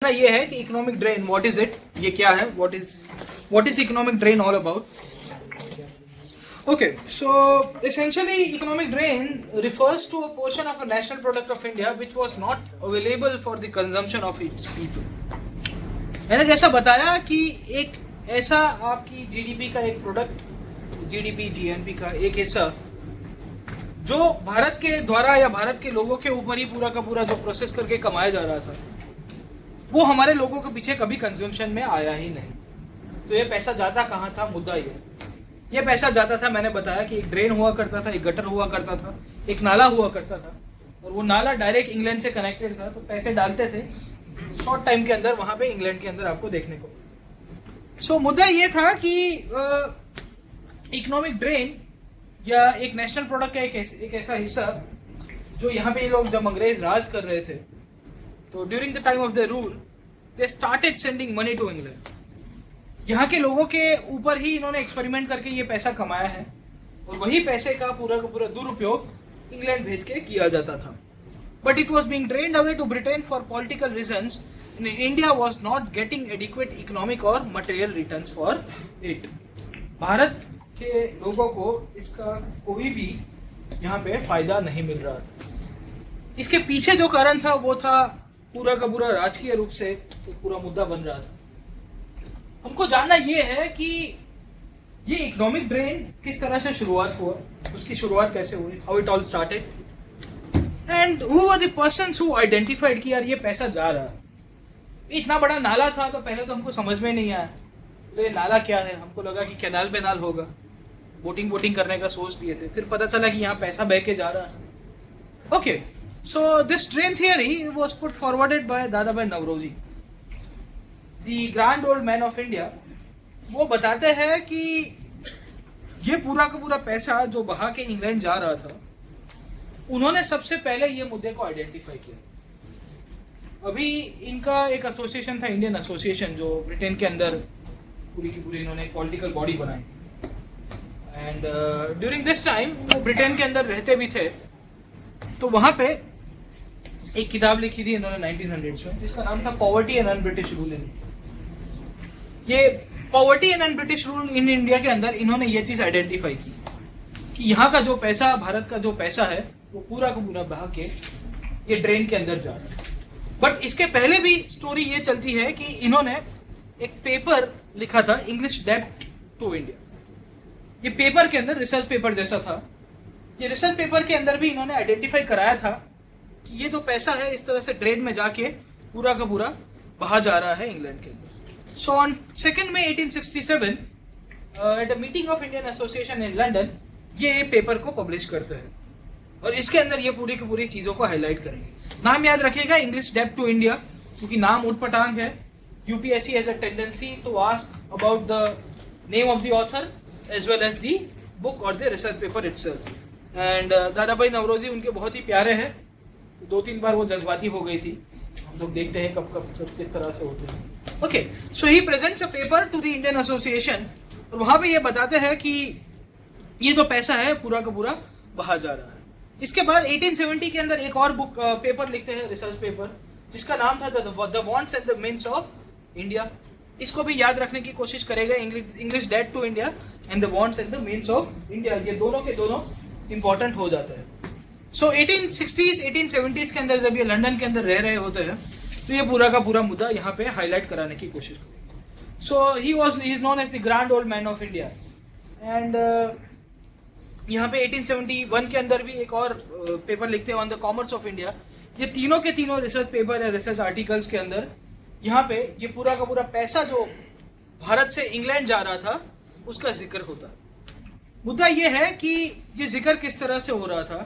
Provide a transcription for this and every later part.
मुद्दा ये है कि economic drain, what is it, ये क्या है, what is economic drain all about. Okay, so essentially economic drain refers to a portion of a national product of India which was not available for the consumption of its people. मैंने जैसा बताया कि एक ऐसा आपकी GDP का एक product, GDP GNP का एक हिस्सा जो भारत के द्वारा या भारत के लोगों के ऊपर ही पूरा का पूरा जो प्रोसेस करके कमाया जा रहा था, वो हमारे लोगों के पीछे कभी कंजम्पशन में आया ही नहीं. तो ये पैसा जाता कहाँ था, मुद्दा ये पैसा जाता था, मैंने बताया कि एक ड्रेन हुआ करता था, एक गटर हुआ करता था, एक नाला हुआ करता था, और वो नाला डायरेक्ट इंग्लैंड से कनेक्टेड था. तो पैसे डालते थे, शॉर्ट टाइम के अंदर वहां पे इंग्लैंड के अंदर आपको देखने को. सो मुद्दा ये था कि इकोनॉमिक ड्रेन या एक नेशनल प्रोडक्ट का एक ऐसा हिस्सा जो यहाँ पे ये लोग जब अंग्रेज राज कर रहे थे, तो during the time of the rule they started sending money to England. यहाँ के लोगों के ऊपर ही इन्होंने एक्सपेरिमेंट करके ये पैसा कमाया है, और वही पैसे का पूरा दुरुपयोग इंग्लैंड भेज के किया जाता था. But it was being drained away to Britain for political reasons. India was not getting adequate economic और मटेरियल रिटर्न्स फॉर इट. भारत के लोगों को इसका कोई भी यहाँ पे फायदा नहीं मिल रहा था. इसके पीछे जो कारण था वो था पूरा का पूरा राजकीय रूप से तो पूरा मुद्दा बन रहा था. हमको जानना ये है कि ये इकोनॉमिक ड्रेन किस तरह से शुरुआत हुआ, उसकी शुरुआत कैसे हुई, how it all started, and who were the persons who identified कि यार ये पैसा जा रहा है. इतना बड़ा नाला था तो पहले तो हमको समझ में नहीं आया तो ये नाला क्या है. हमको लगा कि कैनाल पे नाल होगा, बोटिंग करने का सोच दिए थे. फिर पता चला कि यहाँ पैसा बह के जा रहा है. Okay, so this drain theory was put forwarded by Dadabhai Naoroji, the grand old man of India. वो बताते हैं कि ये पूरा का पूरा पैसा जो बहा के इंग्लैंड जा रहा था, उन्होंने सबसे पहले ये मुद्दे को आइडेंटिफाई किया. अभी इनका एक एसोसिएशन था, इंडियन एसोसिएशन, जो ब्रिटेन के अंदर पूरी की पूरी इन्होंने एक पॉलिटिकल बॉडी बनाई. एंड ड्यूरिंग दिस टाइम वो ब्रिटेन के अंदर रहते भी थे. तो वहां पे एक किताब लिखी थी इन्होंने 1900s में, जिसका नाम था poverty and un British rule in. ये poverty and un British rule in India के अंदर इन्होंने ये चीज आइडेंटिफाई की कि यहाँ का जो पैसा, भारत का जो पैसा है, वो पूरा का पूरा बहा के ये ड्रेन के अंदर जा रहा है. बट इसके पहले भी स्टोरी ये चलती है कि इन्होंने एक पेपर लिखा था, इंग्लिश डेब्ट टू इंडिया. ये पेपर के अंदर रिसर्च पेपर जैसा था. ये रिसर्च पेपर के अंदर भी इन्होंने आइडेंटिफाई कराया था कि ये जो पैसा है इस तरह से ड्रेन में जाके पूरा का पूरा बहा जा रहा है इंग्लैंड के अंदर. So on 2 May 1867 at a meeting of Indian association in London ये पेपर को पब्लिश करते हैं, और इसके अंदर ये पूरी की पूरी चीजों को हाईलाइट करेंगे. नाम याद रखिएगा, इंग्लिश डेब्ट टू इंडिया, क्योंकि नाम उठपटांग है. UPSC has a tendency to ask about the name of the author as well as the book और the research paper itself. And Dadabhai Naoroji उनके बहुत ही प्यारे हैं. 2-3 बार वो जज्बाती हो गई थी. हम लोग देखते हैं कब किस तरह से होते हैं. Okay, so he presents a paper two the Indian association, और वहां पे ये बताते हैं कि ये जो पैसा है पूरा का पूरा बहा जा रहा है. इसके बाद 1870 के अंदर एक और बुक पेपर लिखते हैं, रिसर्च पेपर, जिसका नाम था the wants and the means of India. इसको भी याद रखने की कोशिश करेगा, इंग्लिश डेब्ट to India and the wants and the means of India. ये दोनों के दोनों इंपॉर्टेंट हो जाते हैं. सो 1860s 1870s के अंदर जब ये लंदन के अंदर रह रहे होते हैं तो ये पूरा का पूरा मुद्दा यहाँ पे हाईलाइट कराने की कोशिश करेंगे. So he is known as the grand old man of India. And यहाँ पे 1871 के अंदर भी एक और पेपर लिखते हैं on the commerce of India. ये तीनों के तीनों रिसर्च पेपर या रिसर्च आर्टिकल्स के अंदर यहाँ पे ये पूरा का पूरा पैसा जो भारत से इंग्लैंड जा रहा था उसका जिक्र होता है. मुद्दा ये है कि ये जिक्र किस तरह से हो रहा था,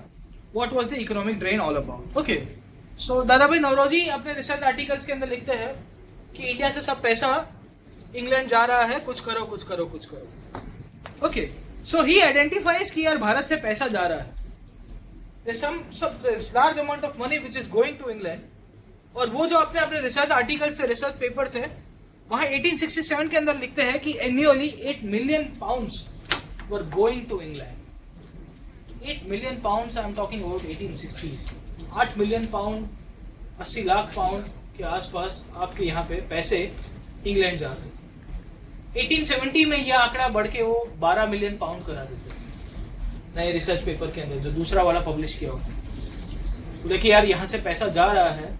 what was the economic drain all about. Okay, so Dadabhai Naoroji अपने रिसर्च आर्टिकल्स के अंदर लिखते हैं कि इंडिया से सब पैसा इंग्लैंड जा रहा है, कुछ करो कुछ करो कुछ करो. ओके, सो ही आइडेंटिफाइज कि यार भारत से पैसा जा रहा है, large amount of money which is going to England. और वो जो अपने रिसर्च आर्टिकल से, रिसर्च पेपर से, वहां 1867 के अंदर लिखते हैं कि annually 8 million pounds were going to England. 8 million pounds, I am talking about 1860s. 8 million pound, 80 lakh pound के आसपास आपके यहाँ पे पैसे इंग्लैंड जा रहे थे। 1870 में यह आंकड़ा बढ़ के वो 12 मिलियन पाउंड करा देते नए रिसर्च पेपर के अंदर, जो दूसरा वाला पब्लिश किया हुआ। तो देखिए यार, यहाँ से पैसा जा रहा है।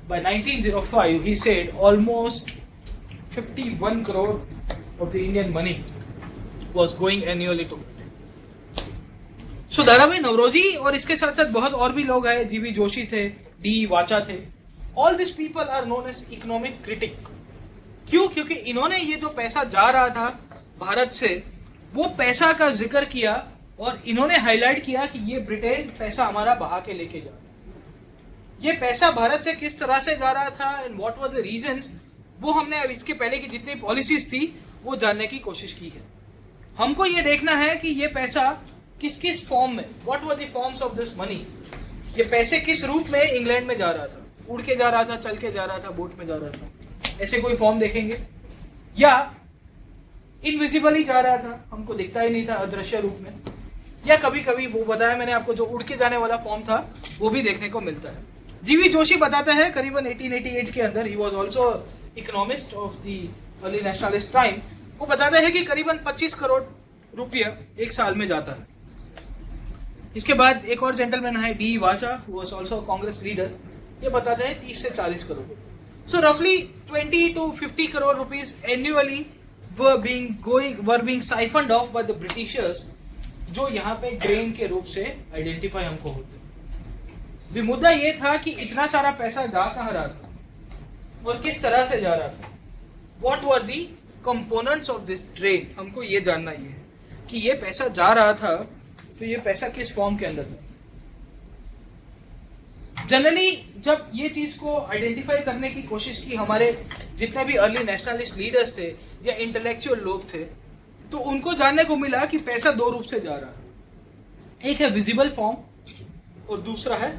By 1905 he said almost 51 crore of the Indian money was going annually to दादा भाई नवरोजी और इसके साथ साथ बहुत और भी लोग आए, जीवी जोशी थे, डी वाचा थे। All this people are known as economic critic. क्यों? क्योंकि इन्होंने ये जो पैसा जा रहा था भारत से, वो पैसा का जिक्र किया और इन्होंने हाईलाइट किया कि ये ब्रिटेन पैसा हमारा बहा के लेके जा रहा है। ये पैसा भारत से किस तरह से जा रहा था and what were the reasons, वो हमने अब इसके पहले की जितनी पॉलिसीज थी वो जानने की कोशिश की है। हमको ये देखना है कि ये पैसा किस किस फॉर्म में, what were the forms of this money, ये पैसे किस रूप में इंग्लैंड में जा रहा था। उड़ के जा रहा था, चल के जा रहा था, बोट में जा रहा था, ऐसे कोई फॉर्म देखेंगे, या इनविजिबली जा रहा था, हमको दिखता ही नहीं था, अदृश्य रूप में, या कभी कभी वो बताया मैंने आपको जो उड़ के जाने वाला फॉर्म था वो भी देखने को मिलता है। जीवी जोशी बताता है करीबन 1888 के अंदर, ही was also economist of the early nationalist time, वो बताता है कि करीबन 25 करोड़ रुपया एक साल में जाता है। इसके बाद एक और जेंटलमैन है डी वाचा, who was also Congress leader, ये बताते हैं 30 से 40 करोड़। सो रफली 20 to 50 crore rupees annually were being siphoned off by the Britishers, जो यहाँ पे ड्रेन के रूप से आइडेंटिफाई हमको होते। भी मुद्दा ये था कि इतना सारा पैसा जा कहाँ रहा था और किस तरह से जा रहा था, what were the components of this drain, हमको ये जानना ही है कि ये पैसा जा रहा था तो ये पैसा किस फॉर्म के अंदर था। जनरली जब ये चीज को आइडेंटिफाई करने की कोशिश की हमारे जितने भी अर्ली नेशनलिस्ट लीडर्स थे या इंटेलेक्चुअल लोग थे, तो उनको जानने को मिला कि पैसा दो रूप से जा रहा है। एक है विजिबल फॉर्म और दूसरा है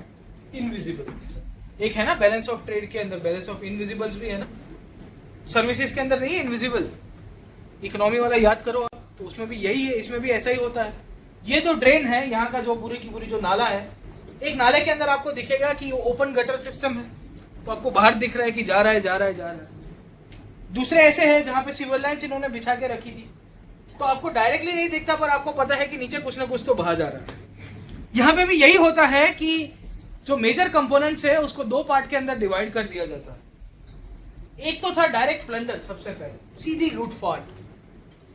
इनविजिबल। एक है ना बैलेंस ऑफ ट्रेड के अंदर बैलेंस ऑफ इनविजिबल्स भी है ना, सर्विसेज के अंदर नहीं है इनविजिबल। इकोनॉमी वाला याद करो आप, तो उसमें भी यही है, इसमें भी ऐसा ही होता है। ये जो ड्रेन है यहाँ का, जो पूरी की पूरी जो नाला है, एक नाले के अंदर आपको दिखेगा कि ओपन गटर सिस्टम है, तो आपको बाहर दिख रहा है कि जा रहा है जा रहा है जा रहा है। दूसरे ऐसे हैं जहां पे सिविल लाइंस इन्होंने बिछा के रखी थी, तो आपको डायरेक्टली नहीं दिखता पर आपको पता है कि नीचे कुछ ना कुछ तो बहा जा रहा है। यहाँ पे भी यही होता है कि जो मेजर कंपोनेंट्स है उसको दो पार्ट के अंदर डिवाइड कर दिया जाता है। एक तो था डायरेक्ट प्लंडर, सबसे पहले सीधी लूटपाट।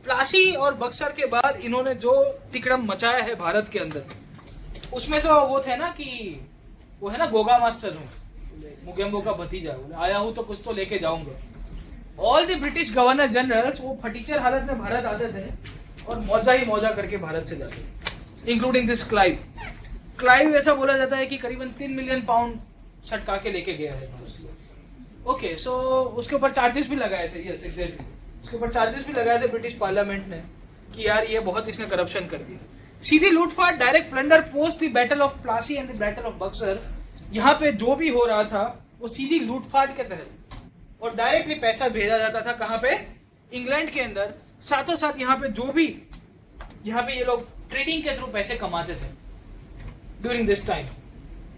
प्लासी और बक्सर के बाद इन्होंने जो तिकड़म मचाया है भारत के अंदर, उसमें तो वो थे ना कि वो है ना गोगा मास्टर हूँ, मुगेम्बो का भतीजा, आया हूं तो कुछ तो लेके जाऊंगा। All the British governor generals वो फटीचर हालत में भारत आते थे और मौजा ही मौजा करके भारत से जाते, इंक्लूडिंग दिस क्लाइव। क्लाइव ऐसा बोला जाता है कि करीबन 3 मिलियन पाउंड छटका के लेके गया है भारत से। ओके, सो उसके ऊपर चार्जेस भी लगाए थे, यस एग्जैक्टली, उसके ऊपर चार्जेस भी लगाए थे ब्रिटिश पार्लियामेंट ने कि यार ये बहुत इसने करप्शन कर दिया। सीधी लूटपाट, direct plunder post the battle of Plassey and the battle of Buxar, यहाँ पे जो भी हो रहा था वो सीधी लूटपाट के तहत और डायरेक्टली पैसा भेजा जाता था कहाँ पे, इंग्लैंड के अंदर। साथों साथ यहाँ पे जो भी यहाँ पे ये लोग ट्रेडिंग के थ्रू पैसे कमाते थे ड्यूरिंग दिस टाइम,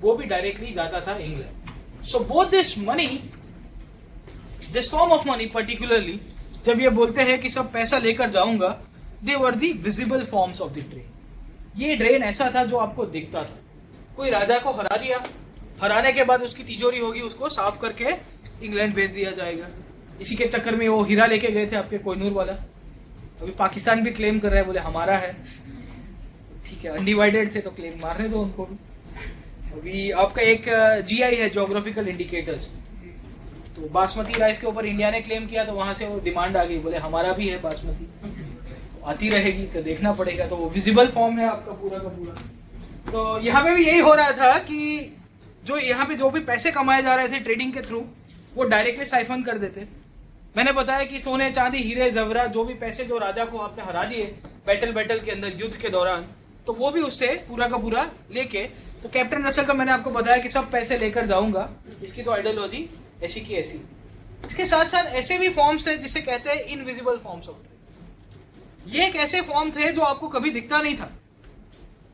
वो भी डायरेक्टली जाता था England. So both this money, this form of money particularly, जब ये बोलते हैं कि सब पैसा लेकर जाऊंगा, they were the visible forms of the drain. ये ड्रेन ऐसा था जो आपको दिखता था। कोई राजा को हरा दिया, हराने के बाद उसकी तिजोरी होगी, उसको साफ करके इंग्लैंड भेज दिया जाएगा। इसी के चक्कर में वो हीरा लेके गए थे आपके कोहिनूर वाला, अभी पाकिस्तान भी क्लेम कर रहा है, बोले हमारा है। ठीक है, अनडिवाइडेड थे तो क्लेम मारने दो उनको भी। अभी आपका एक जीआई है, ज्योग्राफिकल इंडिकेटर्स, तो बासमती राइस के ऊपर इंडिया ने क्लेम किया तो वहां से वो डिमांड आ गई, बोले हमारा भी है बासमती, तो आती रहेगी तो देखना पड़ेगा। तो वो विजिबल फॉर्म है आपका पूरा का पूरा। तो यहाँ पे भी यही हो रहा था कि जो यहाँ पे जो भी पैसे कमाए जा रहे थे ट्रेडिंग के थ्रू, वो डायरेक्टली साइफन कर देते। मैंने बताया कि सोने चांदी हीरे जवरा जो भी पैसे जो राजा को आपने हरा दिए बैटल के अंदर युद्ध के दौरान, तो वो भी उससे पूरा का पूरा लेके, तो कैप्टन रसल का मैंने आपको बताया कि सब पैसे लेकर जाऊंगा, इसकी तो आइडियोलॉजी ऐसी की ऐसी। इसके साथ साथ ऐसे भी फॉर्म्स है जिसे कहते हैं इनविजिबल फॉर्म्स ऑफ ट्रेड। ये एक ऐसे फॉर्म थे जो आपको कभी दिखता नहीं था,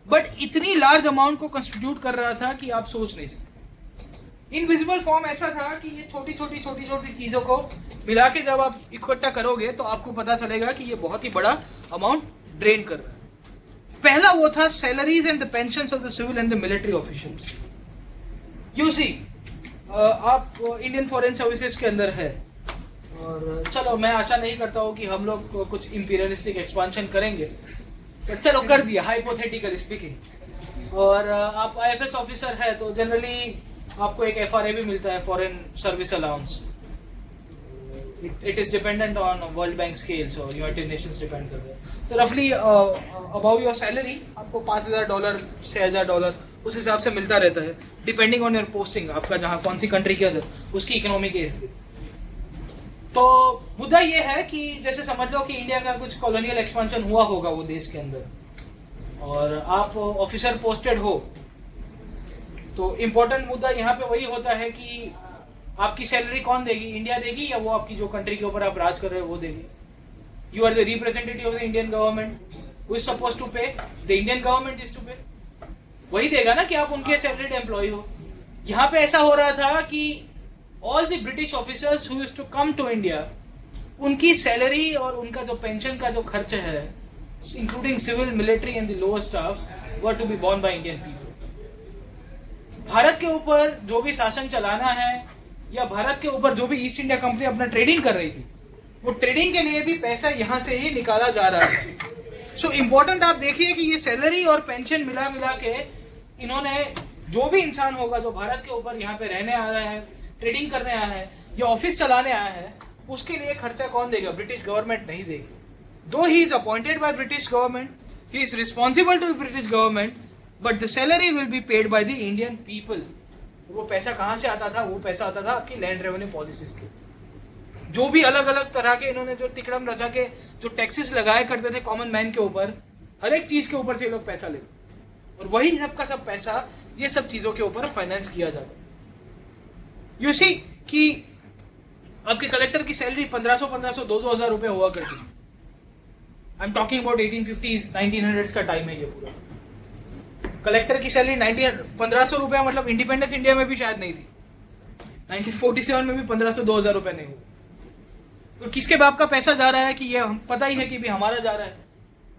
बट इतनी लार्ज अमाउंट को कंस्टिट्यूट कर रहा था कि आप सोच नहीं सकते। इनविजिबल फॉर्म ऐसा था कि ये छोटी छोटी चीजों को मिला के जब आप इकट्ठा करोगे तो आपको पता चलेगा कि ये बहुत ही बड़ा अमाउंट ड्रेन कर रहा है। पहला वो था salaries and the pensions of the civil and the military officials. You see, आप इंडियन फॉरेन सर्विसेज के अंदर है, और चलो मैं आशा नहीं करता हूँ कि हम लोग कुछ इंपीरियलिस्टिक एक्सपांशन करेंगे, तो चलो कर दिया हाइपोथेटिकली स्पीकिंग। और आप आईएफएस ऑफिसर है तो जनरली आपको एक एफआरए भी मिलता है, foreign service allowance. It is dependent on world bank scales और यूनाइटेड नेशंस डिपेंड करते हैं। तो रफली अबाउ योर सैलरी आपको $5,000 $6,000 उस हिसाब से मिलता रहता है, डिपेंडिंग ऑन योर पोस्टिंग, आपका जहां कौन सी कंट्री के अंदर उसकी इकोनॉमी के। तो मुद्दा ये है कि जैसे समझ लो कि इंडिया का कुछ कॉलोनियल एक्सपेंशन हुआ होगा वो देश के अंदर, और आप ऑफिसर पोस्टेड हो, तो इम्पोर्टेंट मुद्दा यहाँ पे वही होता है कि आपकी सैलरी कौन देगी, इंडिया देगी या वो आपकी जो कंट्री के ऊपर आप राज कर रहे हो वो देगी। You are the representative of the Indian government, who is supposed to pay, the Indian government is to pay, वही देगा ना कि आप उनके सैलरीड एम्प्लॉय हो। यहाँ पे ऐसा हो रहा था कि all the British officers who used to come to India, उनकी सैलरी और उनका जो पेंशन का जो खर्च है, including civil, military and the lower staff, were to be borne by Indian people. भारत के ऊपर जो भी शासन चलाना है, या भारत के ऊपर जो भी ईस्ट इंडिया कंपनी अपना ट्रेडिंग कर रही थी, वो ट्रेडिंग के लिए भी पैसा यहां से ही निकाला जा रहा है। सो इम्पोर्टेंट आप देखिए कि ये सैलरी और पेंशन मिला मिला के इन्होंने, जो भी इंसान होगा जो भारत के ऊपर यहाँ पे रहने आ रहा है, ट्रेडिंग करने आया है या ऑफिस चलाने आया है, उसके लिए खर्चा कौन देगा? ब्रिटिश गवर्नमेंट नहीं देगी। Though he is appointed by British government, he is responsible to British government, but the salary will be paid by the Indian people. वो पैसा कहां से आता था? वो पैसा आता था आपकी लैंड रेवेन्यू पॉलिसीज के। जो भी अलग अलग तरह के इन्होंने जो तिकड़म रचा के जो टैक्सेस लगाया करते थे कॉमन मैन के ऊपर, हर एक चीज के ऊपर से ये लोग पैसा लेते, और वही सब का सब पैसा ये सब चीजों के ऊपर फाइनेंस किया जाता। यू सी कि आपके कलेक्टर की सैलरी 1500 2,000 रुपए हुआ करती। आई am talking about 1850s 1900s का टाइम है ये पूरा। कलेक्टर की सैलरी 1500 रुपया, मतलब इंडिपेंडेंस इंडिया में भी शायद नहीं थी। 1947 में भी 1500 2,000 रुपए नहीं हुए। तो किसके बाप का पैसा जा रहा है कि ये हम पता ही है कि भी हमारा जा रहा है।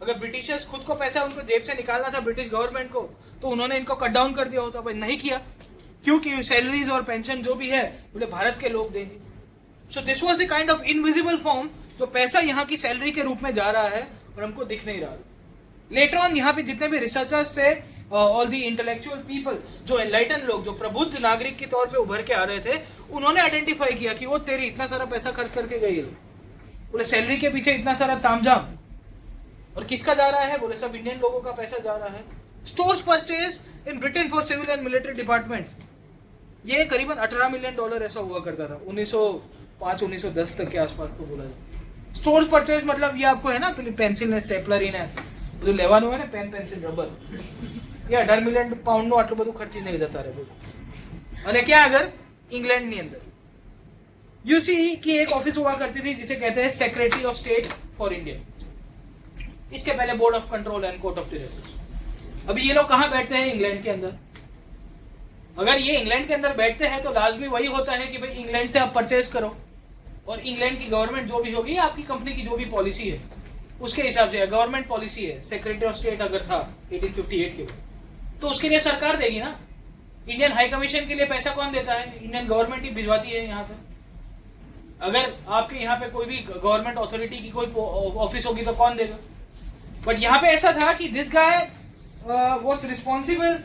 अगर ब्रिटिशर्स खुद को पैसा उनको जेब से निकालना था ब्रिटिश गवर्नमेंट को, तो उन्होंने इनको कट डाउन कर दिया होता, भाई नहीं किया, क्योंकि सैलरीज और पेंशन जो भी है बोले भारत के लोग देंगे। So this was the kind of invisible form, जो पैसा यहाँ की सैलरी के रूप में जा रहा है और हमको दिख नहीं रहा। लेटर ऑन यहाँ पे जितने भी रिसर्चर्स थे, ऑल दी इंटेलेक्चुअल पीपल, जो एनलाइटन लोग, जो प्रबुद्ध नागरिक के तौर पे उभर के आ रहे थे, उन्होंने आइडेंटिफाई किया कि वो तेरी इतना सारा पैसा खर्च करके गई है, बोले सैलरी के पीछे इतना सारा तामझाम, और किसका जा रहा है? बोले सब इंडियन लोगों का पैसा जा रहा है। Stores purchase in Britain for civil and military departments, ये करीबन $18 मिलियन ऐसा हुआ करता था 1905-1910 तक के आसपास। तो बोला जाए स्टोर्स परचेज मतलब ये आपको है ना, पेंसिल ने स्टेपलर ही ने जो लेवानु है ना, पेन पेंसिल रबर, ये 18 મિલિયન પાઉન્ડ નું આટલું બધું ખર્ચી નહીં જતા રહે બોલો। અને ક્યાં આગળ? इंग्लैंड ની અંદર। यू सी कि एक ऑफिस हुआ करती थी जिसे कहते हैं secretary of state for India, इसके पहले board of control and court of directors. अभी ये लोग कहाँ बैठते हैं? इंग्लैंड के अंदर। अगर ये इंग्लैंड के अंदर बैठते हैं तो लाजमी वही होता है कि भाई इंग्लैंड से आप परचेज करो, और इंग्लैंड की गवर्नमेंट जो भी होगी, आपकी कंपनी की जो भी पॉलिसी है उसके हिसाब से, गवर्नमेंट पॉलिसी है, सेक्रेटरी ऑफ स्टेट अगर था 1858 के, तो उसके लिए सरकार देगी ना। इंडियन हाई कमीशन के लिए पैसा कौन देता है? इंडियन गवर्नमेंट ही भिजवाती है यहाँ पे। अगर आपके यहाँ पे कोई भी गवर्नमेंट अथॉरिटी की कोई ऑफिस होगी तो कौन देगा? बट यहाँ पे ऐसा था कि this guy was responsible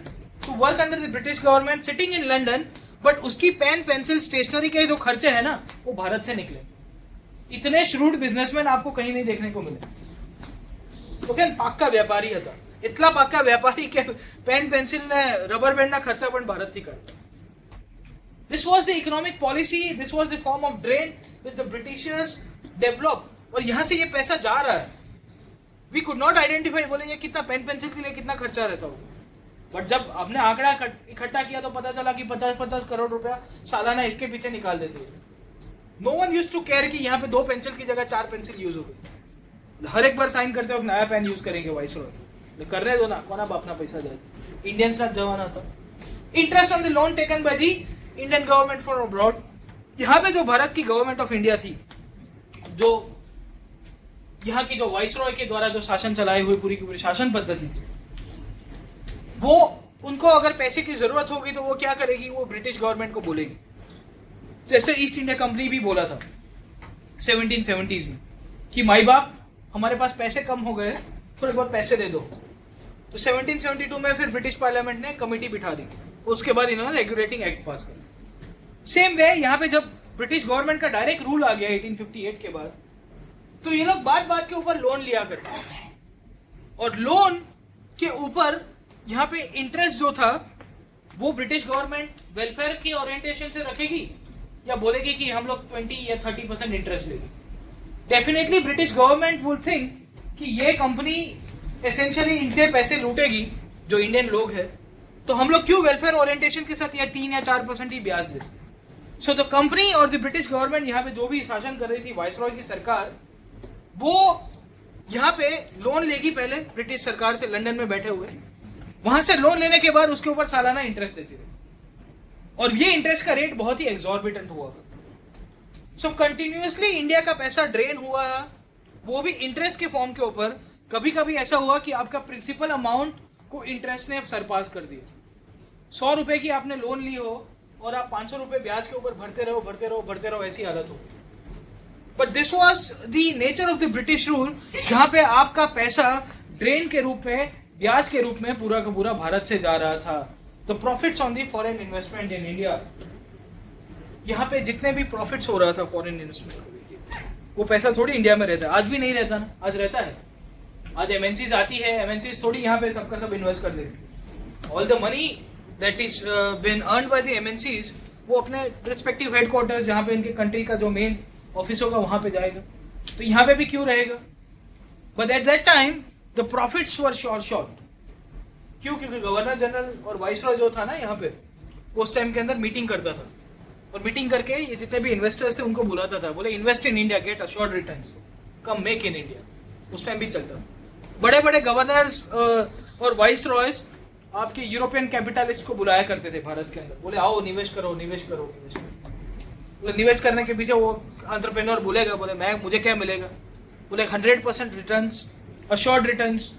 to work under the British government sitting in London, but उसकी पेन पेंसिल स्टेशनरी के जो खर्चे है ना, वो भारत से निकले। इतने श्रूड बिजनेसमैन आपको कहीं नहीं देखने को मिले। तो क्या पाक्का व्यापारी था, इतना पाक्का व्यापारी के पेन पेंसिल ने रबर बैंड ना खर्चा पण भारत थी करता। This was the economic policy, this was the form of drain with the Britishers develop, और यहां से ये पैसा जा रहा है। वी कुड नॉट आइडेंटिफाई, बोले ये कितना पेन पेंसिल के लिए कितना खर्चा रहता होगा, बट जब हमने आंकड़ा इकट्ठा किया तो पता चला कि 50-50 करोड़ रुपया सालाना इसके पीछे निकाल देते हैं। No one used to care कि यहाँ पे 2 पेंसिल की जगह 4 पेंसिल यूज हो गई। हर एक बार साइन करते वक्त नया पेन यूज करेंगे वाइसरॉय, कर रहे दो ना, कोना अपना पैसा जाए, इंडियंस ना जवाना था। Interest on the loan taken by the Indian government from abroad. यहाँ पे जो भारत की गवर्नमेंट ऑफ इंडिया थी, जो यहाँ की जो वाइसरॉय के द्वारा जो शासन चलाए हुए पूरी की पूरी शासन पद्धति थी, वो उनको अगर पैसे की जरूरत होगी तो वो क्या करेगी, वो ब्रिटिश गवर्नमेंट को बोलेगी। जैसे ईस्ट इंडिया कंपनी भी बोला था 1770s में कि माई बाप हमारे पास पैसे कम हो गए, थोड़े बहुत पैसे दे दो। तो 1772 में फिर ब्रिटिश पार्लियामेंट ने कमेटी बिठा दी, उसके बाद इन्होंने रेगुलेटिंग एक्ट पास किया। सेम वे यहाँ पे जब ब्रिटिश गवर्नमेंट का डायरेक्ट रूल आ गया 1858 के बाद, तो ये लोग बात बात के ऊपर लोन लिया करते, और लोन के ऊपर यहाँ पे इंटरेस्ट जो था वो ब्रिटिश गवर्नमेंट वेलफेयर के ओरिएंटेशन से रखेगी या बोलेगी कि हम लोग 20 या 30% इंटरेस्ट लेंगे। Definitely British government will think कि ये कंपनी एसेंशियली इनसे पैसे लूटेगी जो इंडियन लोग हैं, तो हम लोग क्यों वेलफेयर ओरिएंटेशन के साथ या 3 या 4% ही ब्याज दे। सो द कंपनी और द ब्रिटिश गवर्नमेंट यहाँ पे जो भी शासन कर रही थी, वाइसरॉय की सरकार, वो यहाँ पे लोन लेगी पहले ब्रिटिश सरकार से, लंदन में बैठे हुए, वहां से लोन लेने के बाद उसके ऊपर सालाना इंटरेस्ट देती थी, और ये इंटरेस्ट का रेट बहुत ही एक्सॉर्बिटेंट हुआ। सो कंटिन्यूअसली इंडिया का पैसा ड्रेन हुआ, वो भी इंटरेस्ट के फॉर्म के ऊपर। कभी कभी ऐसा हुआ कि आपका प्रिंसिपल अमाउंट को इंटरेस्ट ने सरपास कर दिया। 100 रुपए की आपने लोन ली हो और आप 500 रुपए ब्याज के ऊपर भरते रहो, ऐसी हालत हो। But this was the nature of the British rule, जहां पे आपका पैसा ड्रेन के रूप में, ब्याज के रूप में पूरा का पूरा भारत से जा रहा था। तो profits on the foreign investment in India, यहाँ पे जितने भी प्रॉफिट्स हो रहा था फॉरेन इन्वेस्टमेंट, वो पैसा थोड़ी इंडिया में रहता है। आज भी नहीं रहता ना, आज रहता है। आज एमएनसीज आती है, एमएनसीज थोड़ी यहाँ पे सबका सब इन्वेस्ट कर देती। All the money that is been earned by the MNCs, वो अपने रिस्पेक्टिव हेडक्वार्टर्स, जहाँ पे इनके कंट्री का जो मेन ऑफिस होगा वहां पे जाएगा। तो यहाँ पे भी क्यों रहेगा? But at that time the profits were short. क्यों? क्योंकि गवर्नर जनरल और वाइसरॉय जो था ना यहाँ पे, उस टाइम के अंदर मीटिंग करता था, और मीटिंग करके ये जितने भी इन्वेस्टर्स थे उनको बुलाता था, बोले invest in India, get assured returns, come make in India. उस टाइम भी चलता था। बड़े बड़े गवर्नर्स और वाइसरॉयज आपके यूरोपियन कैपिटलिस्ट को बुलाया करते थे भारत के अंदर, बोले आओ निवेश करो, निवेश करो, निवेश करो। निवेश करने के पीछे वो एंटरप्रेन्योर बोलेगा, बोले मुझे क्या मिलेगा? बोले 100% रिटर्न्स, अश्योर्ड रिटर्न्स,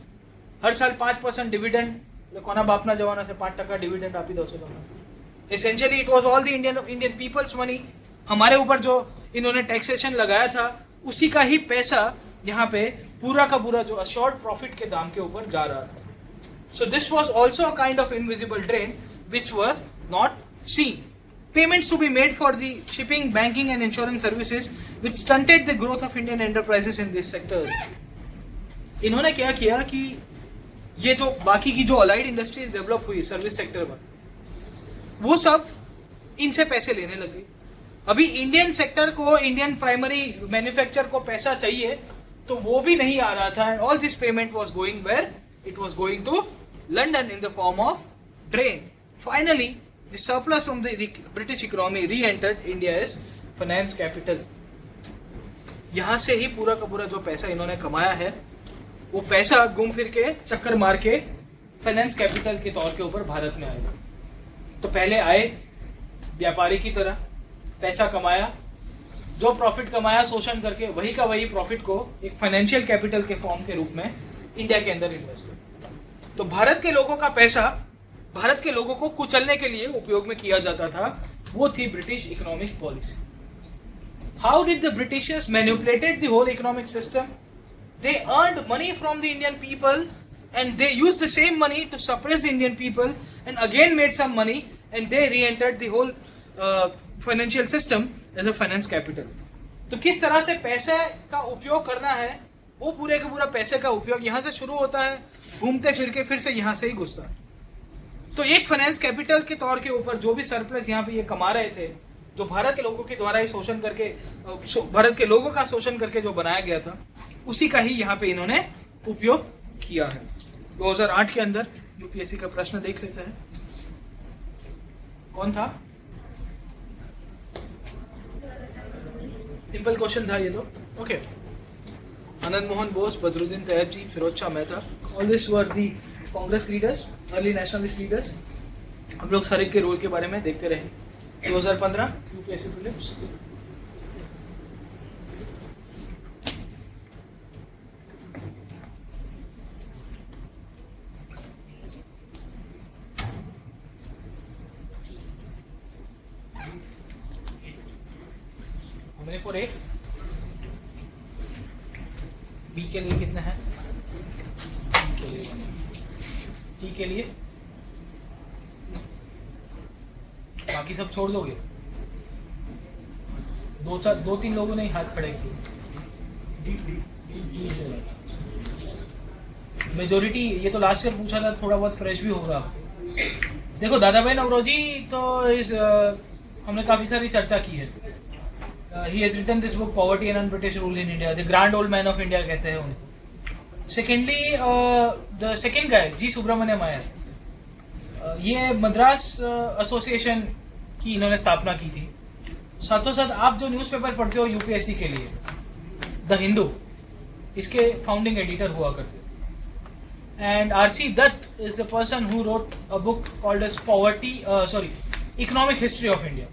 हर साल 5% डिविडेंड। कोना बापना जमाना से 5% डिविडेंड आप ही दो। Essentially it was all the Indian peoples money. हमारे ऊपर जो इन्होंने टैक्सेशन लगाया था, उसी का ही पैसा यहाँ पे पूरा का पूरा जो अश्योर्ड प्रॉफिट के दाम के ऊपर जा रहा था। So this was also a kind of invisible drain which was not seen. Payments to be made for the shipping, banking and insurance services which stunted the growth of Indian enterprises in these sectors. इन्होंने क्या किया कि ये जो बाकी की जो allied industries develop हुई सर्विस सेक्टर में, वो सब इनसे पैसे लेने लगे। अभी इंडियन सेक्टर को, इंडियन प्राइमरी मैन्युफैक्चर को पैसा चाहिए, तो वो भी नहीं आ रहा था। All this payment was going where? It was going to London in the form of drain. Finally, the surplus from the British economy re-entered India as finance capital. यहां से ही पूरा का पूरा जो पैसा इन्होंने कमाया है, वो पैसा घूम फिर के चक्कर मार के फाइनेंस कैपिटल के तौर के ऊपर भारत में आएगा। तो पहले आए व्यापारी की तरह, पैसा कमाया, जो प्रॉफिट कमाया शोषण करके, वही का वही प्रॉफिट को एक फाइनेंशियल कैपिटल के फॉर्म के रूप में इंडिया के अंदर इन्वेस्ट किया। तो भारत के लोगों का पैसा भारत के लोगों को कुचलने के लिए उपयोग में किया जाता था। वो थी British economic policy. How did the Britishers manipulated the whole economic system? They earned money from the Indian people and they used the same money to suppress the Indian people and again made some money and they re-entered the whole financial system as a finance capital. तो किस तरह से पैसे का उपयोग करना है, वो पूरे का पूरा पैसे का उपयोग यहाँ से शुरू होता है, घूमते फिर के फिर से यहाँ से ही घुसता है। तो एक फाइनेंस कैपिटल के तौर के ऊपर जो भी सरप्लस यहाँ पे ये कमा रहे थे, जो भारत के लोगों के द्वारा ही शोषण करके, भारत के लोगों का शोषण करके जो बनाया गया था, उसी का ही यहाँ पे इन्होंने उपयोग किया है। 2008 के अंदर यूपीएससी का प्रश्न देख लेते हैं। कौन था? सिंपल क्वेश्चन था ये तो। Okay, Anand Mohan Bose, Badruddin Tyabji, Firoz Shah Mehta, all this were the Congress leaders, early nationalist leaders. हम लोग सर के रोल के बारे में देखते रहे। 2015 यूपीएससी प्रीलिम्स। हमने फॉर ए, बी के लिए कितना है, टी के लिए बाकी सब छोड़ दोगे? दो तीन लोगों ने हाथ खड़े किए। मेजोरिटी, ये तो लास्ट ईयर पूछा था, थोड़ा बहुत फ्रेश भी होगा। देखो दादा भाई नवरोजी तो हमने काफी सारी चर्चा की है। He has written this book poverty and British rule in India, the grand old man of India कहते हैं उनको। Secondly the second guy G Subramania Iyer, ये मद्रास एसोसिएशन की इन्होंने स्थापना की थी। साथों साथ आप जो न्यूज़पेपर पढ़ते हो यूपीएससी के लिए, द हिंदू, इसके फाउंडिंग एडिटर हुआ करते। And R C Dutt is the person who wrote a book called as economic history of India.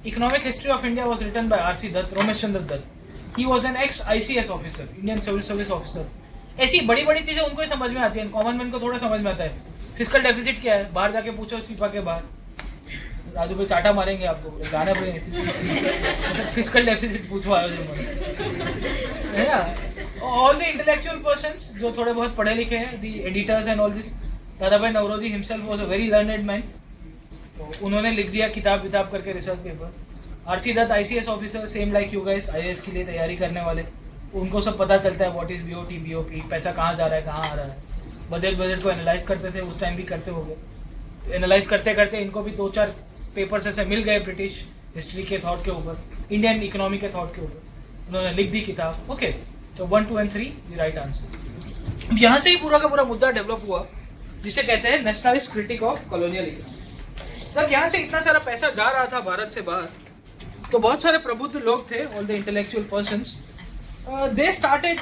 Economic history of India was written by R C Dutt, Romesh Chandra Dutt. He was an ex ICS officer, Indian civil service officer. ऐसी बड़ी बड़ी चीजें उनको ही समझ में आती है, common man को थोड़ा समझ में आता है। फिस्कल डेफिसिट क्या है, बाहर जाके पूछो फीफा के बाहर, राजू भाई चाटा मारेंगे आपको, गाने पे फिस्कल डेफिसिट पूछो आयो है ना। ऑल द इंटेलेक्चुअल पर्सन्स जो थोड़े बहुत पढ़े लिखे हैं, the editors and all this, Dadabhai Naoroji himself was a very learned man. तो उन्होंने लिख दिया किताब करके research paper. R C Dutt ICS officer, same like you guys, IAS के लिए तैयारी करने वाले, उनको सब पता चलता है व्हाट इज BOP, पैसा कहाँ जा रहा है, कहाँ आ रहा है। बजट को एनालाइज करते थे, उस टाइम भी करते हो गए। एनालाइज करते करते इनको भी 2-4 पेपर्स ऐसे मिल गए ब्रिटिश हिस्ट्री के थॉट के ऊपर, इंडियन इकोनॉमी के थॉट के ऊपर। उन्होंने लिख दी किताब। ओके, तो 1, 2 and 3 द राइट आंसर। अब यहाँ से ही पूरा का पूरा मुद्दा डेवलप हुआ, जिसे कहते हैं nationalist critic of colonial economy. जब यहाँ से इतना सारा पैसा जा रहा था भारत से बाहर, तो बहुत सारे प्रबुद्ध लोग थे, all the intellectual persons, they started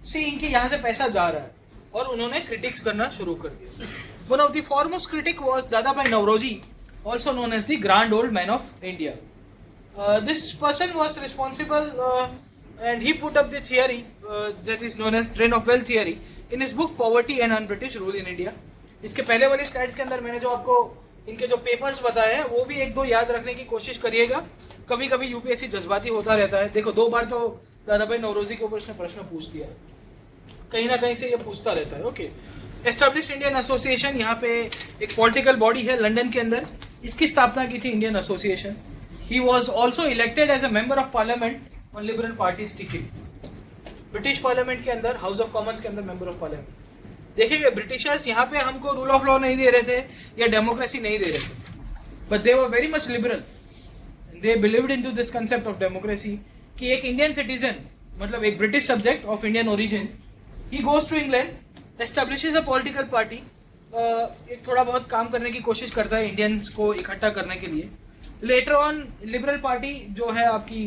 seeing कि यहाँ से पैसा जा रहा है, और उन्होंने क्रिटिक्स करना शुरू कर दिया। One of the foremost critic was दादा भाई Naoroji, also known as the grand old man of India. This person was responsible and he put up the theory that is known as drain of wealth theory in his book Poverty and Un-British Rule in India. इसके पहले वाली slides के अंदर मैंने जो आपको इनके जो पेपर्स बताए हैं वो भी 1-2 याद रखने की कोशिश करिएगा। कभी कभी यूपीएससी जज्बाती होता रहता है। देखो 2 बार तो दादा भाई नवरोजी के ऊपर उसने प्रश्न पूछ दिया, कहीं ना कहीं से ये पूछता रहता है। ओके, एस्टेब्लिश्ड इंडियन एसोसिएशन, यहाँ पे एक पॉलिटिकल बॉडी है लंदन के अंदर, इसकी स्थापना की थी Indian association. He was also elected as a member of parliament on liberal party's ticket. British parliament के अंदर, हाउस ऑफ कॉमन्स के अंदर मेंबर ऑफ पार्लियामेंट। देखिए ब्रिटिशर्स यहाँ पे हमको रूल ऑफ लॉ नहीं दे रहे थे या डेमोक्रेसी नहीं दे रहे थे, but they were very much liberal. They believed into this concept of democracy कि एक इंडियन सिटीजन, मतलब एक British subject of Indian origin, he goes to England, establishes a political party, एक थोड़ा बहुत काम करने की कोशिश करता है इंडियंस को इकट्ठा करने के लिए। लेटर ऑन लिबरल पार्टी जो है आपकी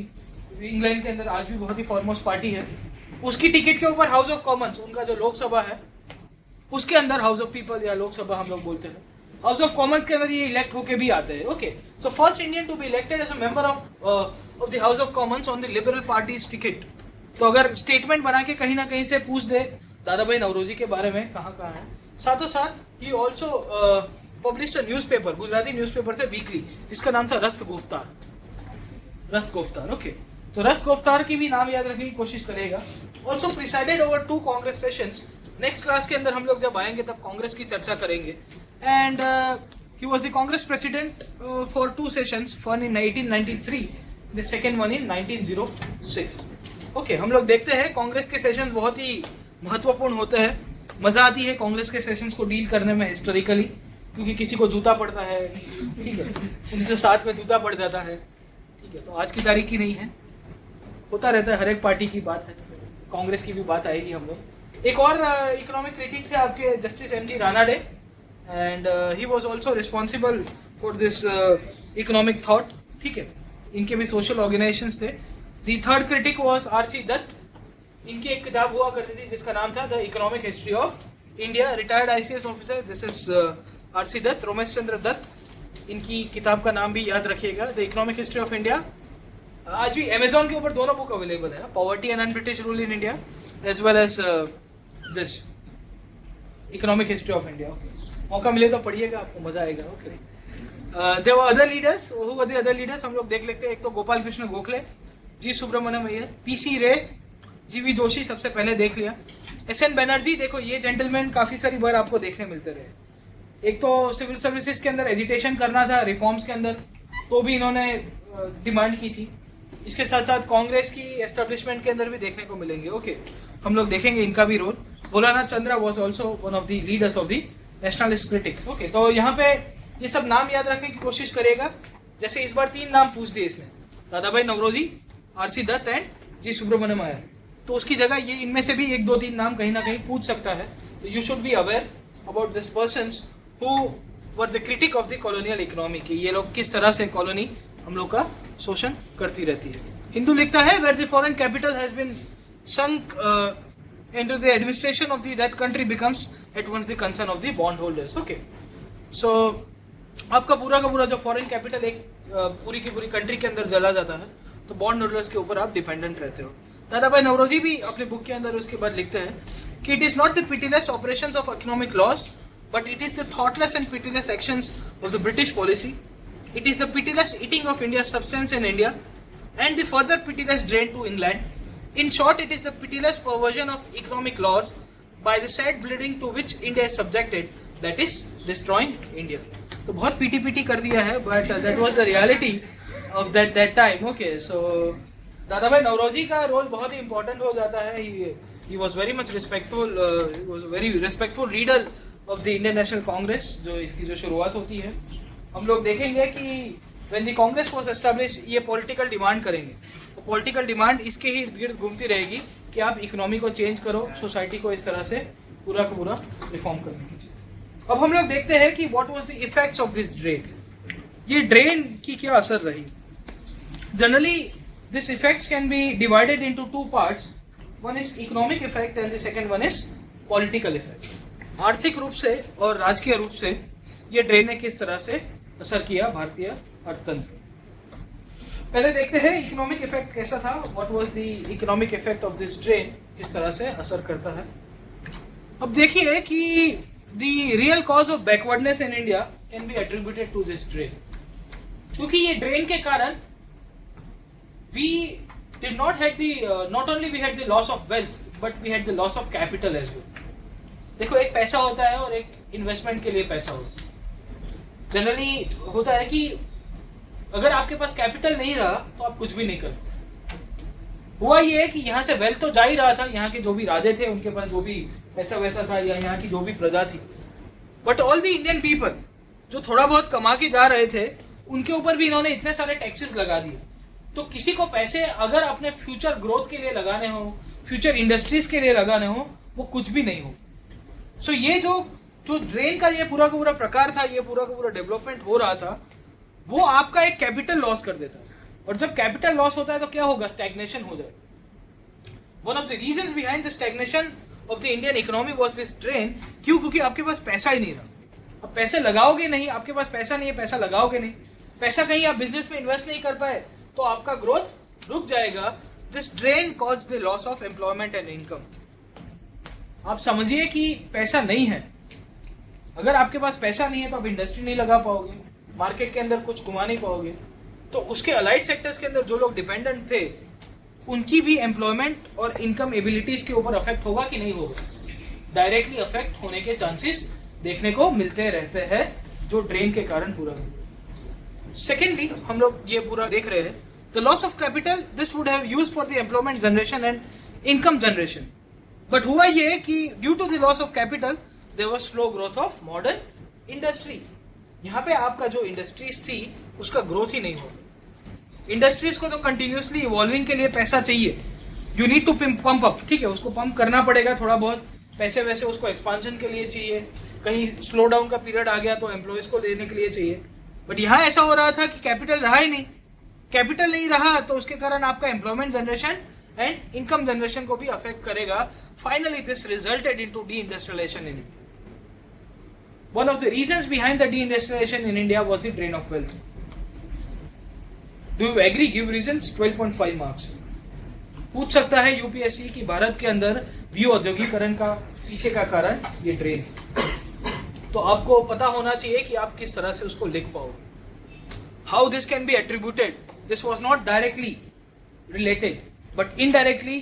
इंग्लैंड के अंदर आज भी बहुत ही फॉरमोस्ट पार्टी है, उसकी टिकट के ऊपर हाउस ऑफ कॉमन्स, उनका जो लोकसभा है उसके अंदर, हाउस ऑफ पीपल या लोकसभा हम लोग बोलते हैं, हाउस ऑफ कॉमन्स के अंदर ये इलेक्ट होके भी आते हैं। Okay, so first Indian to be elected as a member of the House of Commons on the liberal party's ticket. तो अगर स्टेटमेंट बना के कहीं ना कहीं से पूछ दे दादा भाई नवरोजी के बारे में कहाँ है। साथों साथ he also published a newspaper, Gujarati newspaper थे वीकली, जिसका नाम था रस्त गुफ्तार। ओके, तो रस्त गुफ्तार की भी नाम याद रखने की कोशिश करेगा। Also presided over 2 Congress sessions. Next class के अंदर हम लोग जब आएंगे तब कांग्रेस की चर्चा करेंगे। And he was the Congress president for 2 sessions, one in 1893, the second one in 1906। Okay, हम लोग देखते हैं कांग्रेस के सेशंस बहुत ही महत्वपूर्ण होते हैं। मजा आती है कांग्रेस के सेशंस को डील करने में हिस्टोरिकली, क्योंकि किसी को जूता पड़ता है, ठीक है, 1907 में जूता पड़ जाता है, ठीक है। तो आज की तारीख की नहीं है, होता रहता है, हर एक पार्टी की बात है, कांग्रेस की भी बात आएगी हम लोग। एक और इकोनॉमिक क्रिटिक थे आपके justice MG Ranade, and he was also responsible for this economic thought, ठीक है। इनके भी सोशल ऑर्गेनाइजेशंस थे। The third critic was RC Dutt. इनकी एक किताब हुआ करती थी जिसका नाम था the economic history of India. Retired ICS officer, this is RC Dutt, Romesh Chandra Dutt. इनकी किताब का नाम भी याद रखिएगा, the economic history of India. आज भी अमेजोन के ऊपर दोनों बुक अवेलेबल है, poverty and British rule in India as well as this economic history of India. मौका मिले तो पढ़िएगा, आपको मजा आएगा। Okay, there were other leaders, who were the other leaders हम लोग देख लेते हैं। एक तो Gopal Krishna Gokhale, G Subramania Iyer, P C Ray, G V Joshi सबसे पहले देख लिया। एसएन बनर्जी, देखो ये जेंटलमैन काफी सारी बार आपको देखने मिलते रहे। एक तो सिविल सर्विसेज के अंदर एजिटेशन करना था रिफॉर्म्स के अंदर, तो भी इन्होंने डिमांड की थी। इसके साथ साथ कांग्रेस की एस्टेब्लिशमेंट के अंदर भी देखने को मिलेंगे। ओके, हम लोग देखेंगे इनका भी role. Bholanath Chandra was also one of the leaders of the nationalist critic. Okay, तो यहाँ पे ये सब नाम याद रखने की कोशिश करिएगा। जैसे इस बार 3 नाम पूछ दिए इसने, दादाभाई नवरोजी, आरसी दत्त एंड जी सुब्रमण्यम अय्यर, तो उसकी जगह ये इनमें से भी 1-2-3 नाम कहीं ना कहीं पूछ सकता है। तो you should be aware about this persons who were the critic of the colonial economy, की ये लोग किस तरह से कॉलोनी हम लोग का शोषण करती रहती है। हिंदू लिखता है where the foreign capital has been sunk into the administration of that country becomes at once the concern of the bond holders. Okay, so आपका पूरा का पूरा जो फॉरेन कैपिटल एक पूरी की पूरी कंट्री के अंदर चला जाता है, तो बॉन्ड होल्डर्स के ऊपर आप डिपेंडेंट रहते हो। दादाभाई नवरोजी भी अपने बुक के अंदर उसके बाद लिखते हैं कि it is not the pitiless operations of economic loss, but it is the thoughtless and pitiless actions of the British policy. It is the pitiless eating of India substance in India and the further pitiless drain to England. In short, it is the pitiless perversion of economic laws by the sad bleeding to which India is subjected that is destroying India. तो बहुत PT कर दिया है, but that was the reality of that time. Okay, so Dadabhai Naoroji का role बहुत ही important हो जाता है। He was very much respectful, he was a very respectful leader of the Indian National Congress, जो इसकी जो शुरुआत होती है। हम लोग देखेंगे कि when the Congress was established, ये political demand करेंगे, तो पॉलिटिकल डिमांड इसके ही इर्द गिर्द घूमती रहेगी कि आप इकोनॉमी को चेंज करो, सोसाइटी को इस तरह से पूरा का पूरा रिफॉर्म करने की। अब हम लोग देखते हैं कि what was the effects of this drain. ये ड्रेन की क्या असर रही। Generally this effects can be divided into 2 parts, one is economic effect and the second one is political effect. आर्थिक रूप से और राजकीय रूप से ये ड्रेन ने किस तरह से असर किया भारतीय अर्थतंत्र। पहले देखते हैं इकोनॉमिक इफेक्ट कैसा था, what was the economic effect of this drain, किस तरह से असर करता है। अब देखिए कि the real cause of backwardness in India can be attributed to this drain, क्योंकि ये ड्रेन के कारण we did not had the not only we had the loss of wealth but we had the loss of capital as well. देखो, एक पैसा होता है और एक इन्वेस्टमेंट के लिए पैसा होता है। जनरली होता है कि अगर आपके पास कैपिटल नहीं रहा तो आप कुछ भी नहीं कर। हुआ ये है कि यहाँ से वेल्थ तो जा ही रहा था, यहाँ के जो भी राजे थे उनके पास जो भी पैसा वैसा था, या यहाँ की जो भी प्रजा थी, but all the Indian people जो थोड़ा बहुत कमा के जा रहे थे उनके ऊपर भी इन्होंने इतने सारे टैक्सेस लगा दिए। तो किसी को पैसे अगर अपने फ्यूचर ग्रोथ के लिए लगाने हो, फ्यूचर इंडस्ट्रीज के लिए लगाने हो, वो कुछ भी नहीं हो। सो ये जो ड्रेन का ये पूरा का पूरा प्रकार था, ये पूरा का पूरा डेवलपमेंट हो रहा था, वो आपका एक कैपिटल लॉस कर देता है। और जब कैपिटल लॉस होता है तो क्या होगा, स्टैग्नेशन हो जाएगा। One of the reasons behind the stagnation of the Indian economy was this drain. क्यों? क्योंकि आपके पास पैसा ही नहीं रहा। अब पैसे लगाओगे नहीं, आपके पास पैसा नहीं है, पैसा लगाओगे नहीं, पैसा कहीं आप बिजनेस में इन्वेस्ट नहीं कर पाए तो आपका ग्रोथ रुक जाएगा। This drain cause the loss of employment and income. आप समझिए कि पैसा नहीं है, अगर आपके पास पैसा नहीं है तो आप इंडस्ट्री नहीं लगा पाओगे, मार्केट के अंदर कुछ घुमा नहीं पाओगे, तो उसके अलाइड सेक्टर्स के अंदर जो लोग डिपेंडेंट थे उनकी भी एम्प्लॉयमेंट और इनकम एबिलिटीज के ऊपर अफेक्ट होगा कि नहीं होगा। डायरेक्टली अफेक्ट होने के चांसेस देखने को मिलते रहते हैं जो ड्रेन के कारण पूरा। सेकेंडली हम लोग ये पूरा देख रहे हैं, the loss of capital this would have used for the employment generation and income generation, but हुआ ये कि due to the loss of capital there was slow growth of modern industry. यहाँ पे आपका जो इंडस्ट्रीज थी उसका ग्रोथ ही नहीं हो। इंडस्ट्रीज को तो कंटिन्यूसली इवॉल्विंग के लिए पैसा चाहिए, you need to pump up, ठीक है, उसको पंप करना पड़ेगा, थोड़ा बहुत पैसे वैसे उसको एक्सपांशन के लिए चाहिए, कहीं स्लो डाउन का पीरियड आ गया तो एम्प्लॉयज को लेने के लिए चाहिए। बट यहाँ ऐसा हो रहा था कि कैपिटल रहा ही नहीं, कैपिटल नहीं रहा तो उसके कारण आपका employment generation and income generation को भी अफेक्ट करेगा। Finally this resulted into deindustrialisation in India. One of the reasons behind the deindustrialization in India was the drain of wealth. Do you agree? Give reasons. 12.5 marks. पूछ सकता है UPSC कि भारत के अंदर view औद्योगिकरण का पीछे का कारण ये ड्रेन, तो आपको पता होना चाहिए कि आप किस तरह से उसको लिख पाओगे. How this can be attributed, this was not directly related but indirectly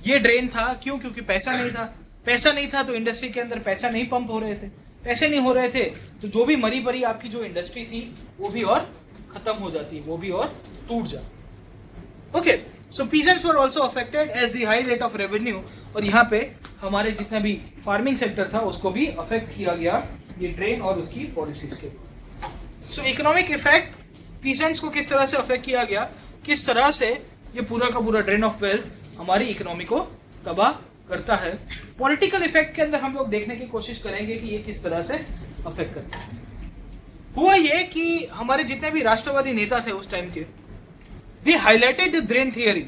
ये ड्रेन था. क्यों? क्योंकि पैसा नहीं था. पैसा नहीं था तो इंडस्ट्री के अंदर पैसा नहीं पंप हो रहे थे. पैसे नहीं हो रहे थे तो जो भी मरी परी आपकी जो इंडस्ट्री थी वो भी और खत्म हो जाती, वो भी और टूट जाती. Okay, so peasants were also affected as the high rate of revenue. और यहाँ पे हमारे जितना भी फार्मिंग सेक्टर था उसको भी अफेक्ट किया गया ये ड्रेन और उसकी पॉलिसीज के. सो इकोनॉमिक इफेक्ट पीजेंट्स को किस तरह से अफेक्ट किया गया, किस तरह से ये पूरा का पूरा ड्रेन ऑफ वेल्थ हमारी इकोनॉमी को तबाह करता है. पॉलिटिकल इफेक्ट के अंदर हम लोग देखने की कोशिश करेंगे कि ये किस तरह से अफेक्ट करता है. हुआ ये कि हमारे जितने भी राष्ट्रवादी नेता थे उस टाइम के, they highlighted the drain theory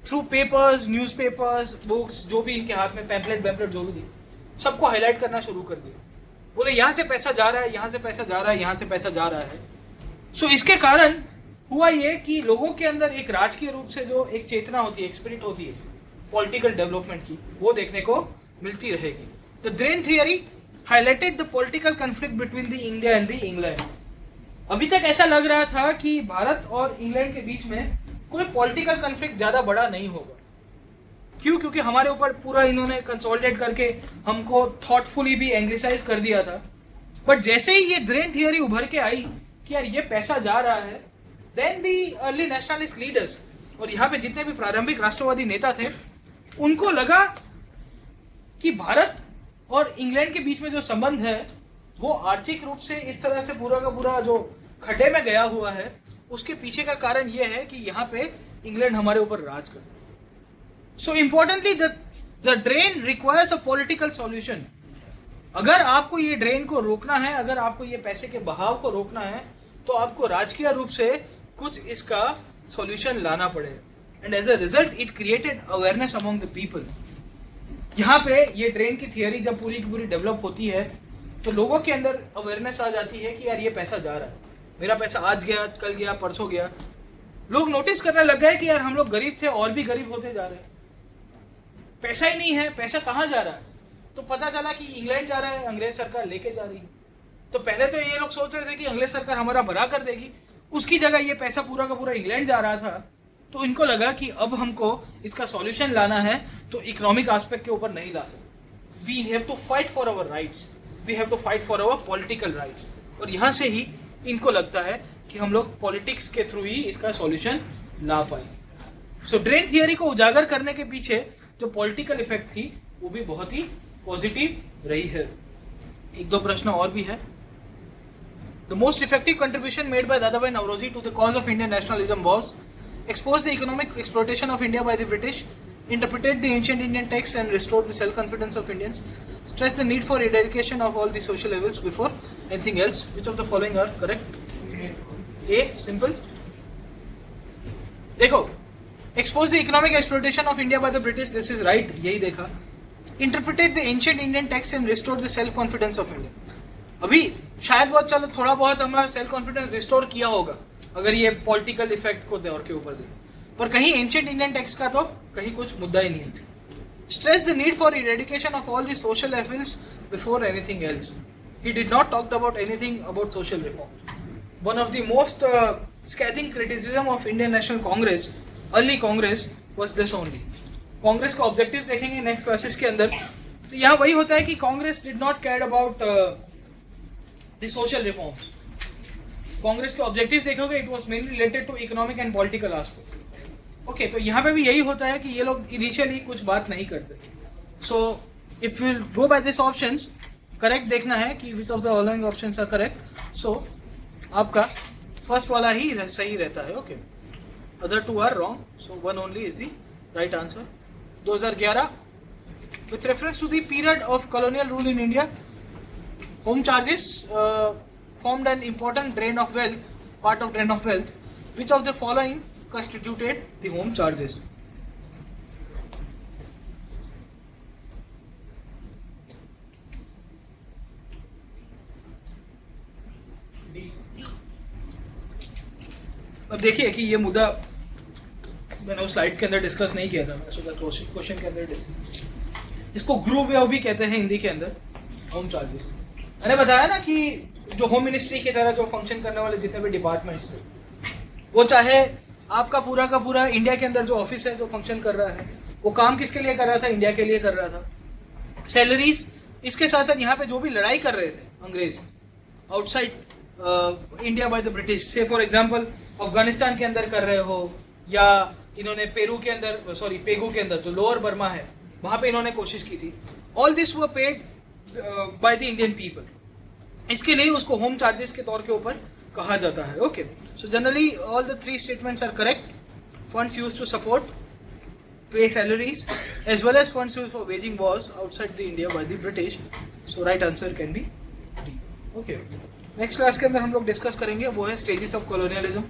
through papers, newspapers, books, जो भी इनके हाथ में पैम्पलेट जो भी थी, सबको हाईलाइट करना शुरू कर दिया. बोले यहां से पैसा जा रहा है, यहां से पैसा जा रहा है, यहां से पैसा जा रहा है. सो इसके कारण हुआ ये कि लोगों के अंदर एक राजकीय रूप से जो एक चेतना होती है, एक स्पिरिट होती है पॉलिटिकल डेवलपमेंट की, वो देखने को मिलती रहेगी. The drain theory highlighted the political conflict between the India and the England. अभी तक ऐसा लग रहा था कि भारत और इंग्लैंड के बीच में कोई पॉलिटिकल कॉन्फ्लिक्ट ज्यादा बड़ा नहीं होगा. क्यों? क्योंकि हमारे ऊपर पूरा इन्होंने कंसोलिडेट करके हमको थॉटफुली भी एंग्लिसाइज कर दिया था. बट जैसे ही ये ड्रेन थियरी उभर के आई कि यार ये पैसा जा रहा है, then the early nationalist leaders और यहाँ पे जितने भी प्रारंभिक राष्ट्रवादी नेता थे उनको लगा कि भारत और इंग्लैंड के बीच में जो संबंध है वो आर्थिक रूप से इस तरह से पूरा का पूरा जो खड्डे में गया हुआ है, उसके पीछे का कारण यह है कि यहाँ पे इंग्लैंड हमारे ऊपर राज कर. So importantly the drain requires a political solution. अगर आपको ये ड्रेन को रोकना है, अगर आपको ये पैसे के बहाव को रोकना है, तो आपको राजकीय रूप से कुछ इसका सॉल्यूशन लाना पड़ेगा. And as a result it created awareness among the people. यहाँ पे ये ड्रेन की थियरी जब पूरी की पूरी डेवलप होती है तो लोगों के अंदर अवेयरनेस आ जाती है कि यार ये पैसा जा रहा है, मेरा पैसा आज गया, कल गया, परसों गया. लोग नोटिस करने लग गए कि यार हम लोग गरीब थे और भी गरीब होते जा रहे हैं, पैसा ही नहीं है, पैसा कहाँ जा रहा है. तो पता चला कि इंग्लैंड जा रहा है, अंग्रेज सरकार लेके जा रही है. तो पहले तो ये लोग सोच रहे थे कि अंग्रेज सरकार हमारा भरा कर देगी, उसकी जगह ये पैसा पूरा का पूरा इंग्लैंड जा रहा था. तो इनको लगा कि अब हमको इसका सॉल्यूशन लाना है तो इकोनॉमिक एस्पेक्ट के ऊपर नहीं ला सकते. We have to fight for our rights, we have to fight for our political rights. और यहाँ से ही इनको लगता है कि हम लोग पॉलिटिक्स के थ्रू ही इसका सॉल्यूशन ला पाए. सो ड्रेन थियरी को उजागर करने के पीछे जो पॉलिटिकल इफेक्ट थी वो भी बहुत ही पॉजिटिव रही है. एक दो प्रश्न और भी है. The most effective contribution made by Dadabhai Naoroji to the cause of Indian nationalism was expose the economic exploitation of India by the British, interpret the ancient Indian texts and restore the self-confidence of Indians, stress the need for eradication of all the social evils before anything else. Which of the following are correct? A. Simple. देखो, expose the economic exploitation of India by the British, this is right, यही देखा. Interpret the ancient Indian texts and restore the self-confidence of India. अभी शायद बहुत चलो थोड़ा बहुत हमारा सेल्फ कॉन्फिडेंस रिस्टोर किया होगा अगर ये पॉलिटिकल इफेक्ट को दौर के ऊपर दे, पर कहीं एंशिएंट इंडियन टेक्स्ट का तो कहीं कुछ मुद्दा ही नहीं है. Stress the need for eradication of all the social evils before anything else. He did not talk about anything about social reform. One of the most scathing criticism of Indian National Congress, early Congress, was this only. Congress का objectives देखेंगे next classes के अंदर, तो यहाँ वही होता है कि Congress did not care about the social reforms. Congress के ऑब्जेक्टिव्स देखोगे it was mainly related to economic and political aspect. Okay, तो यहाँ पे भी यही होता है कि ये लोग इनिशियली कुछ बात नहीं करते. So if you go by this options, correct देखना है कि which of the following options are correct. So आपका फर्स्ट वाला ही सही रहता है. Okay, other two are wrong, so one only is the right answer. 2011 with reference to the period of colonial rule in India, home charges formed an important drain of wealth, part of drain of wealth. Which of the following constituted the home charges? अब देखिए कि ये मुद्दा मैंने उस slides के अंदर discuss नहीं किया था, मैं सोचा क्वेश्चन के अंदर इसको ग्रू वे भी कहते हैं हिंदी के अंदर, होम चार्जेस। मैंने बताया ना कि जो होम मिनिस्ट्री की तरह जो फंक्शन करने वाले जितने भी डिपार्टमेंट्स थे, वो चाहे आपका पूरा का पूरा इंडिया के अंदर जो ऑफिस है जो फंक्शन कर रहा है, वो काम किसके लिए कर रहा था? इंडिया के लिए कर रहा था। सैलरीज, इसके साथ साथ यहाँ पे जो भी लड़ाई कर रहे थे अंग्रेज outside India by the British, से फॉर एग्जांपल अफगानिस्तान के अंदर कर रहे हो, या इन्होंने पेरू के अंदर, सॉरी पेगू के अंदर जो लोअर बर्मा है वहां पे इन्होंने कोशिश की थी, all this were paid by the Indian people. इसके लिए उसको होम चार्जेस के तौर के ऊपर कहा जाता है। Okay, so generally all the 3 statements are correct. Funds used to support pay salaries as well as funds used for waging wars outside the India by the British. So right answer can be D. Okay. Next class के अंदर हम लोग discuss करेंगे वो है stages of colonialism.